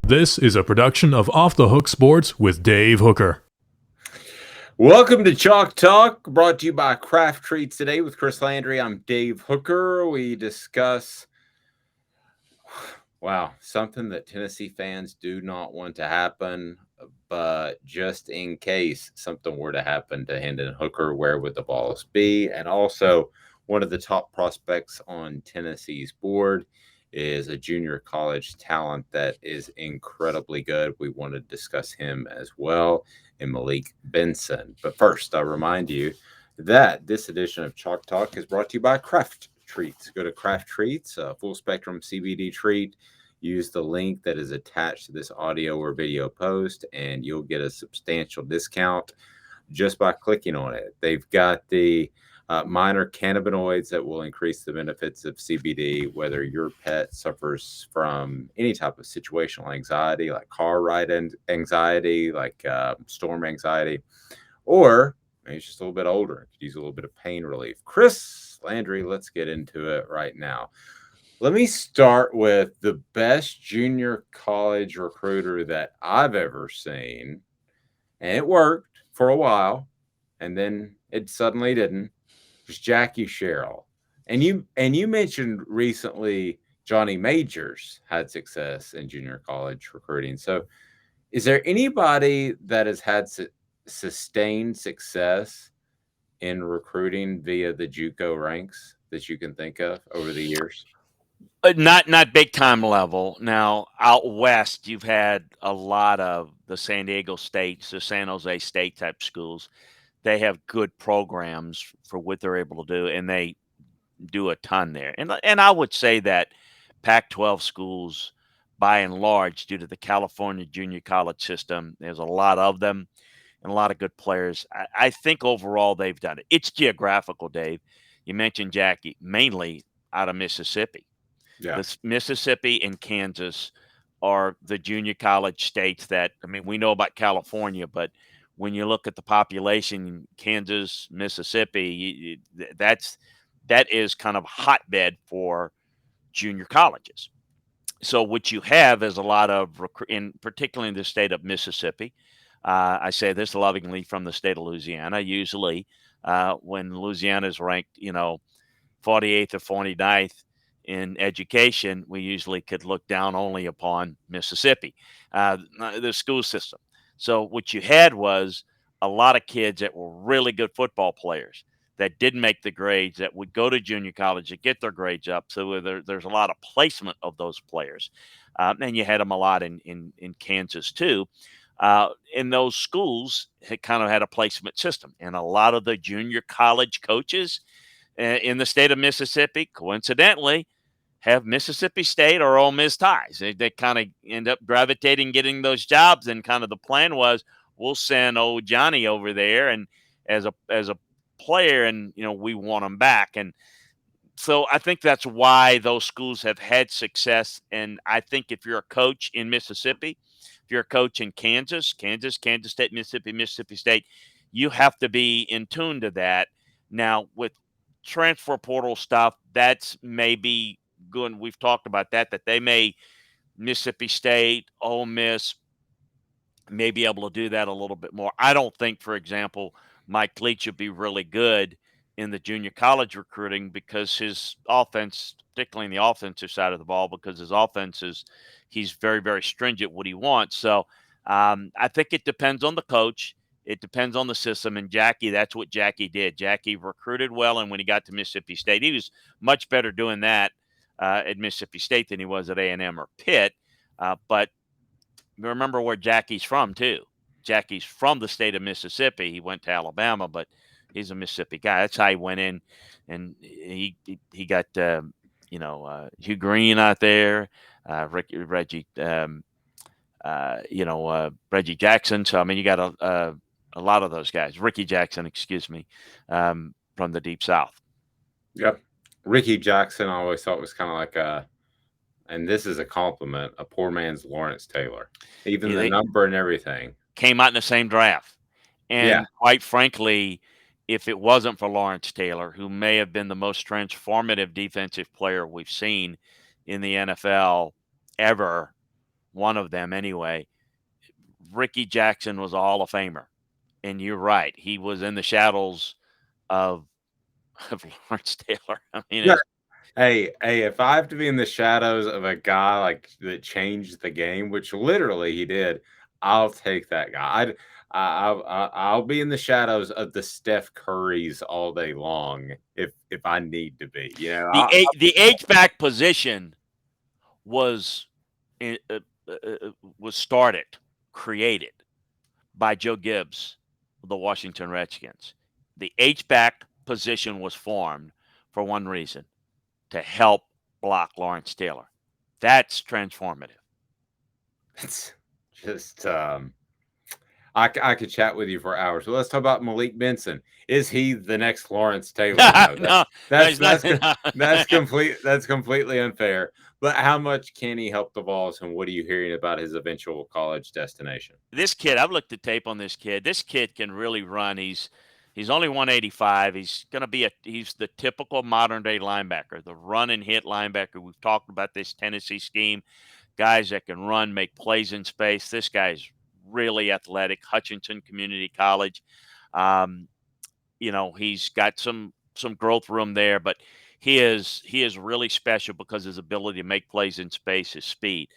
This is a production of Off the Hook Sports with Dave Hooker. Welcome to Chalk Talk, brought to you by Craft Treats today with Chris Landry. I'm Dave Hooker. We discuss, something that Tennessee fans do not want to happen, but just in case something were to happen to Hendon Hooker, where would the balls be? And also, one of the top prospects on Tennessee's board is a junior college talent that is incredibly good. We want to discuss him as well, and Malik Benson. But first, I'll remind you that this edition of Chalk Talk is brought to you by Craft Treats. Go to Craft Treats, a full spectrum CBD treat. Use the link that is attached to this audio or video post, and you'll get a substantial discount just by clicking on it. They've got the minor cannabinoids that will increase the benefits of CBD, whether your pet suffers from any type of situational anxiety, like car ride anxiety, like storm anxiety, or maybe it's just a little bit older and could use a little bit of pain relief. Chris Landry, let's get into it right now. Let me start with the best junior college recruiter that I've ever seen, and it worked for a while, and then it suddenly didn't. Was Jackie Sherrill. And you mentioned recently Johnny Majors had success in junior college recruiting. So is there anybody that has had sustained success in recruiting via the JUCO ranks that you can think of over the years? Not big time level. Now out west, you've had a lot of the San Diego States, the San Jose State type schools. They have good programs for what they're able to do, and they do a ton there. And I would say that Pac-12 schools, by and large, due to the California junior college system, there's a lot of them and a lot of good players. I think overall they've done it. It's geographical, Dave. You mentioned Jackie, mainly out of Mississippi. Yeah. Mississippi and Kansas are the junior college states that, we know about California, but when you look at the population, Kansas, Mississippi, that is kind of hotbed for junior colleges. So what you have is a lot of, particularly in the state of Mississippi. I say this lovingly from the state of Louisiana. Usually, when Louisiana is ranked, 48th or 49th in education, we usually could look down only upon Mississippi, the school system. So what you had was a lot of kids that were really good football players that didn't make the grades that would go to junior college to get their grades up. So there's a lot of placement of those players. And you had them a lot in Kansas too. In those schools, it kind of had a placement system. And a lot of the junior college coaches in the state of Mississippi, coincidentally, have Mississippi State or Ole Miss ties. They kind of end up gravitating, getting those jobs, and kind of the plan was we'll send old Johnny over there and as a player, and we want him back. And so I think that's why those schools have had success. And I think if you're a coach in Mississippi, if you're a coach in Kansas State, Mississippi State, you have to be in tune to that. Now with transfer portal stuff, that's maybe good. We've talked about that they may, Mississippi State, Ole Miss, may be able to do that a little bit more. I don't think, for example, Mike Leach would be really good in the junior college recruiting because his offense, particularly in the offensive side of the ball, because his offense he's very, very stringent what he wants. So I think it depends on the coach. It depends on the system. And Jackie, that's what Jackie did. Jackie recruited well, and when he got to Mississippi State, he was much better doing that at Mississippi State than he was at A&M or Pitt. But remember where Jackie's from, too. Jackie's from the state of Mississippi. He went to Alabama, but he's a Mississippi guy. That's how he went in, and he got Hugh Green out there, Reggie Jackson. So you got a lot of those guys. Ricky Jackson, excuse me, from the Deep South. Yep. Ricky Jackson, I always thought was kind of like and this is a compliment, a poor man's Lawrence Taylor. Even the number and everything. Came out in the same draft. And quite frankly, if it wasn't for Lawrence Taylor, who may have been the most transformative defensive player we've seen in the NFL ever, one of them anyway. Ricky Jackson was a Hall of Famer, and you're right. He was in the shadows of Lawrence Taylor. I mean, Yeah. Hey, if I have to be in the shadows of a guy like that changed the game, which literally he did, I'll take that guy. I'll be in the shadows of the Steph Currys all day long if I need to be. You know, the H-back position was created by Joe Gibbs of the Washington Redskins. The H-back position was formed for one reason, to help block Lawrence Taylor. That's transformative. It's just I could chat with you for hours. Well, let's talk about Malik Benson. Is he the next Lawrence Taylor? No, that's not. completely unfair. But how much can he help the Vols, and what are you hearing about his eventual college destination? This kid, I've looked at tape on this kid. This kid can really run. He's only 185. He's the typical modern day linebacker, the run and hit linebacker. We've talked about this Tennessee scheme, guys that can run, make plays in space. This guy's really athletic. Hutchinson Community College. He's got some growth room there, but he is really special because his ability to make plays in space, his speed.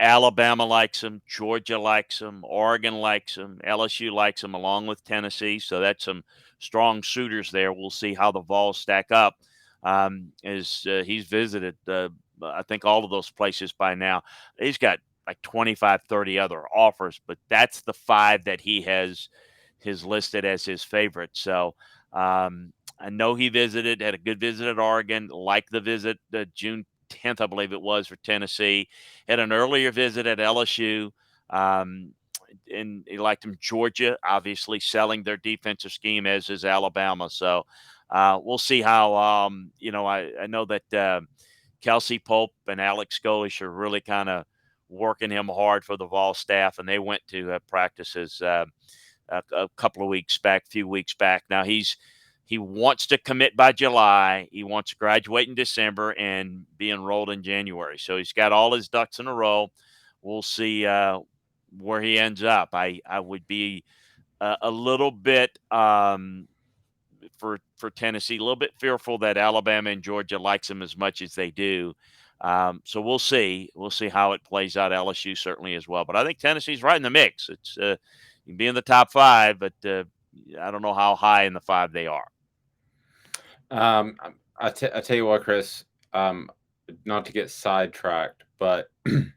Alabama likes him, Georgia likes him, Oregon likes him, LSU likes him, along with Tennessee. So that's some strong suitors there. We'll see how the Vols stack up. As he's visited, I think, all of those places by now. He's got like 25, 30 other offers, but that's the 5 that he has listed as his favorite. So I know he had a good visit at Oregon, like the visit June 10th, I believe it was, for Tennessee. Had an earlier visit at LSU, and he liked him. Georgia, obviously selling their defensive scheme, as is Alabama. So we'll see how. I know that Kelsey Pope and Alex Golish are really kind of working him hard for the Vol staff, and they went to practices a few weeks back. Now he wants to commit by July. He wants to graduate in December and be enrolled in January. So he's got all his ducks in a row. We'll see where he ends up. I would be a little bit for Tennessee, a little bit fearful that Alabama and Georgia likes him as much as they do. So we'll see. We'll see how it plays out. LSU certainly as well. But I think Tennessee's right in the mix. It's you can be in the top 5, but I don't know how high in the 5 they are. I tell you what, Chris, not to get sidetracked, but and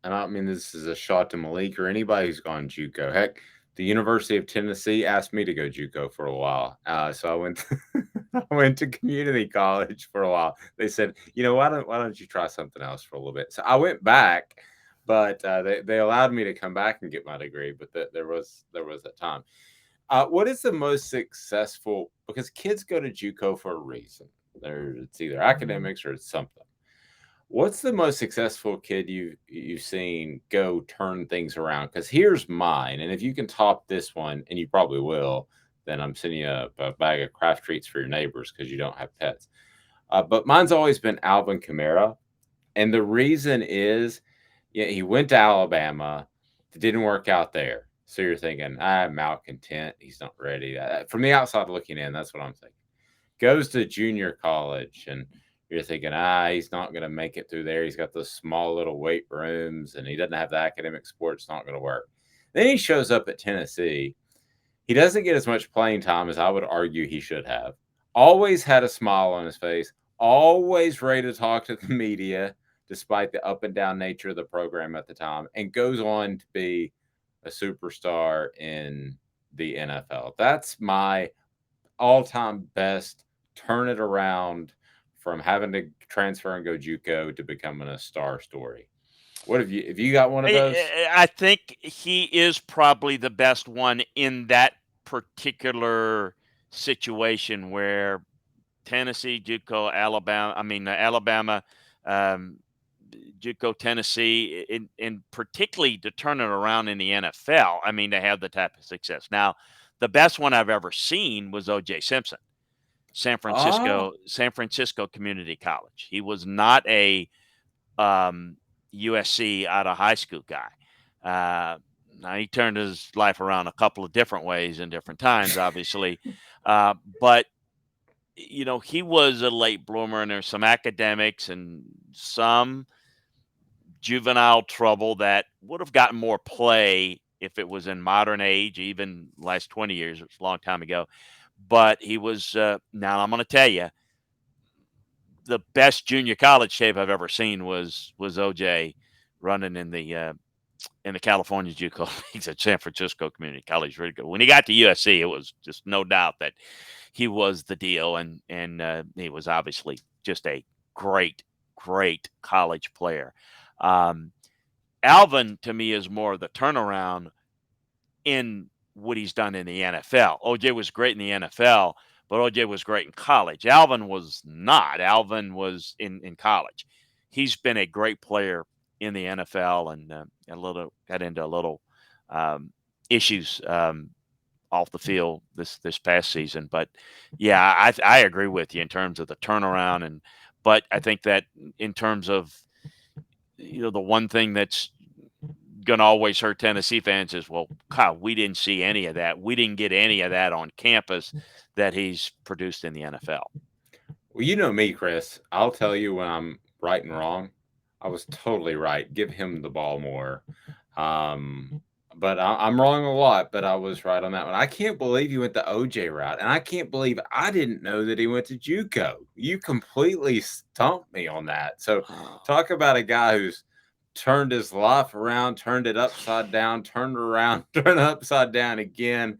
I don't mean this is a shot to Malik or anybody who's gone JUCO. Heck, the University of Tennessee asked me to go JUCO for a while, so I went I went to community college for a while. They said, why don't you try something else for a little bit? So I went back, but they allowed me to come back and get my degree. But there was that time. What is the most successful? Because kids go to JUCO for a reason. It's either academics or it's something. What's the most successful kid you've seen go turn things around? Because here's mine, and if you can top this one, and you probably will, then I'm sending you a bag of craft treats for your neighbors because you don't have pets. But mine's always been Alvin Kamara, and the reason is, he went to Alabama, it didn't work out there. So you're thinking, malcontent, he's not ready. From the outside looking in, that's what I'm thinking. Goes to junior college, and you're thinking, he's not going to make it through there. He's got those small little weight rooms, and he doesn't have the academic support. It's not going to work. Then he shows up at Tennessee. He doesn't get as much playing time as I would argue he should have. Always had a smile on his face. Always ready to talk to the media, despite the up and down nature of the program at the time, and goes on to be a superstar in the NFL. That's my all-time best turn it around from having to transfer and go JUCO to becoming a star story. What have you got one of those? I think he is probably the best one in that particular situation where Tennessee, JUCO, Alabama, JUCO, Tennessee, and particularly to turn it around in the NFL. I mean, to have the type of success. Now, the best one I've ever seen was O.J. Simpson, San Francisco Community College. He was not a USC out of high school guy. Now he turned his life around a couple of different ways in different times, obviously, but he was a late bloomer, and there's some academics and some juvenile trouble that would have gotten more play if it was in modern age, even last 20 years. It was a long time ago. But he was, now I'm going to tell you, the best junior college tape I've ever seen was OJ running in the California JUCO leagues at San Francisco Community College. Really good. When he got to USC, it was just no doubt that he was the deal, and he was obviously just a great college player. Alvin, to me, is more of the turnaround in what he's done in the NFL. OJ was great in the NFL, but OJ was great in college. Alvin was not. Alvin was in college. He's been a great player in the NFL, and got into a little issues off the field this past season. But yeah, I agree with you in terms of the turnaround, but I think that in terms of the one thing that's going to always hurt Tennessee fans is, well, God, we didn't see any of that. We didn't get any of that on campus that he's produced in the NFL. Well, you know me, Chris. I'll tell you when I'm right and wrong. I was totally right. Give him the ball more. But I'm wrong a lot, but I was right on that one. I can't believe you went the OJ route, and I can't believe I didn't know that he went to JUCO. You completely stumped me on that. So talk about a guy who's turned his life around, turned it upside down, turned it around, turned it upside down again.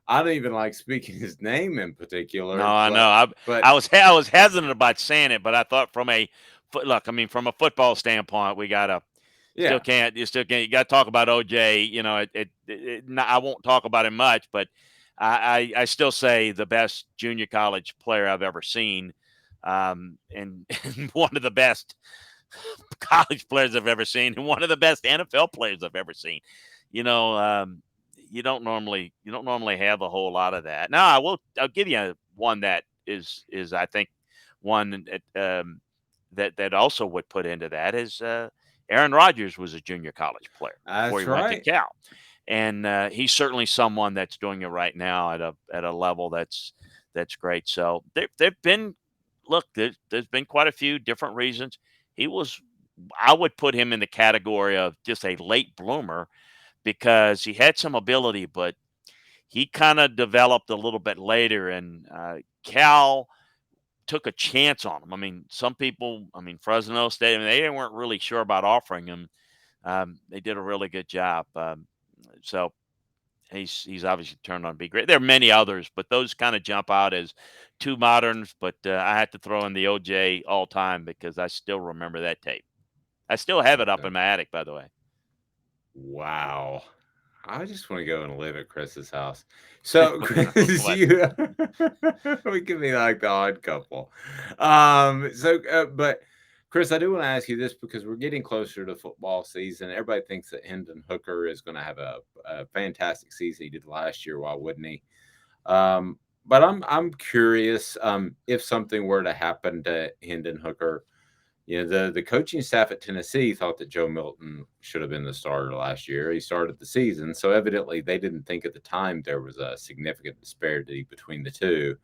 I don't even like speaking his name in particular. No, I know. I was hesitant about saying it, but I thought from a football standpoint, we gotta you still can't. You got to talk about OJ. I won't talk about him much, but I still say the best junior college player I've ever seen, and one of the best college players I've ever seen, and one of the best NFL players I've ever seen. You don't normally have a whole lot of that. Now I'll give you one that is I think one that also would put into that is Aaron Rodgers was a junior college player before he went to Cal, and he's certainly someone that's doing it right now at a level that's great. So there've been there's been quite a few different reasons. I would put him in the category of just a late bloomer because he had some ability, but he kind of developed a little bit later, and Cal took a chance on him. I mean, some people, Fresno State, they weren't really sure about offering him. They did a really good job. So he's obviously turned on to be great. There are many others, but those kind of jump out as two moderns. But I had to throw in the OJ all time because I still remember that tape. I still have it up in my attic, by the way. Wow. I just want to go and live at Chris's house. So, Chris, we could be like the odd couple. But Chris, I do want to ask you this because we're getting closer to football season. Everybody thinks that Hendon Hooker is going to have a fantastic season. He did last year. Why wouldn't he? But I'm curious if something were to happen to Hendon Hooker. The coaching staff at Tennessee thought that Joe Milton should have been the starter last year. He started the season, so evidently they didn't think at the time there was a significant disparity between the two.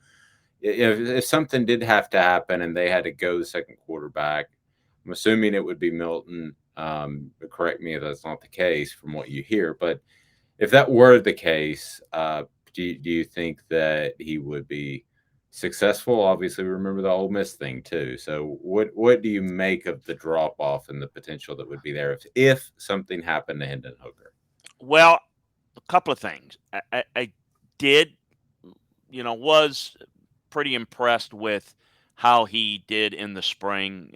If something did have to happen and they had to go the second quarterback, I'm assuming it would be Milton. Correct me if that's not the case from what you hear, but if that were the case, do you think that he would be successful? Obviously, remember the Ole Miss thing too. So, what do you make of the drop off and the potential that would be there if something happened to Hendon Hooker? Well, a couple of things. I did, was pretty impressed with how he did in the spring,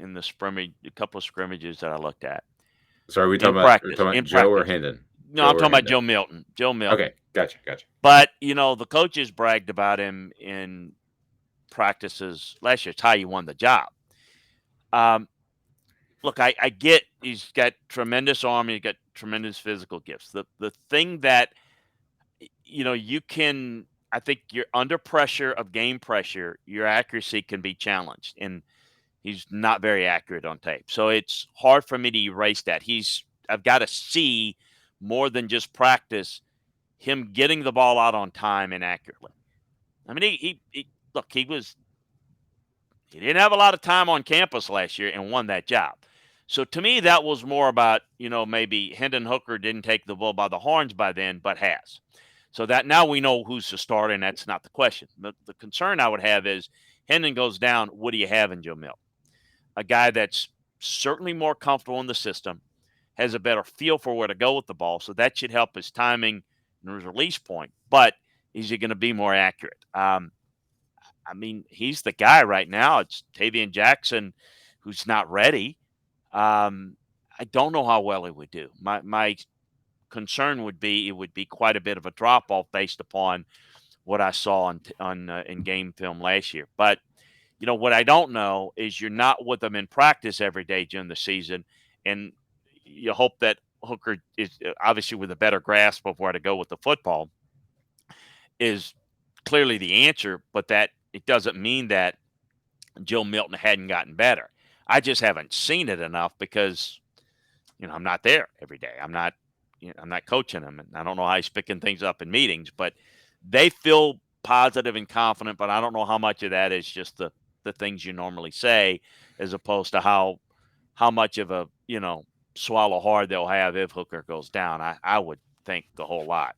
a couple of scrimmages that I looked at. So, are we talking about Joe or Hendon? No, I'm talking about Joe Milton. Okay, gotcha. But the coaches bragged about him in practices last year. It's how you won the job. Look, I get he's got tremendous arm. He's got tremendous physical gifts. The thing that you can, I think you're under pressure of game pressure, your accuracy can be challenged. And He's not very accurate on tape. So it's hard for me to erase that. I've got to see more than just practice him getting the ball out on time and accurately. I mean, look, he didn't have a lot of time on campus last year and won that job. So to me, that was more about, maybe Hendon Hooker didn't take the bull by the horns by then, but has. So that now we know who's the starter, and that's not the question. But the concern I would have is Hendon goes down. What do you have in Joe Milton? A guy that's certainly more comfortable in the system, has a better feel for where to go with the ball. So that should help his timing and his release point. But is he going to be more accurate? I mean, he's the guy right now. It's Tavian Jackson who's not ready. I don't know how well he would do. My concern would be it would be quite a bit of a drop off based upon what I saw in game film last year. But what I don't know is you're not with them in practice every day during the season, and you hope that Hooker is obviously with a better grasp of where to go with the football is clearly the answer, but that it doesn't mean that Joe Milton hadn't gotten better. I just haven't seen it enough because I'm not there every day. I'm not coaching him, and I don't know how he's picking things up in meetings, but they feel positive and confident, but I don't know how much of that is just the things you normally say as opposed to how much of a, swallow hard they'll have if Hooker goes down. I would think the whole lot.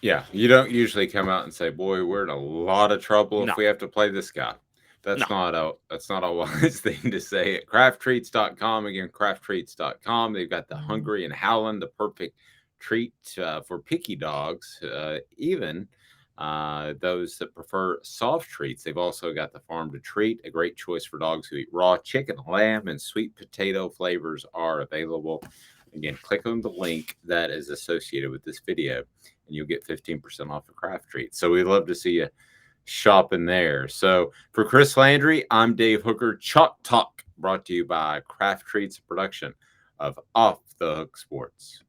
Yeah, you don't usually come out and say, "Boy, we're in a lot of trouble if we have to play this guy." That's not a wise thing to say. At crafttreats.com, again, crafttreats.com, they've got the Hungry and Howlin', the perfect treat for picky dogs, even those that prefer soft treats. They've also got the Farm to Treat, a great choice for dogs who eat raw chicken, lamb, and sweet potato flavors are available. Again, click on the link that is associated with this video, and you'll get 15% off of Craft Treats. So we'd love to see you shopping there. So for Chris Landry, I'm Dave Hooker. Chalk Talk brought to you by Craft Treats, a production of Off the Hook Sports.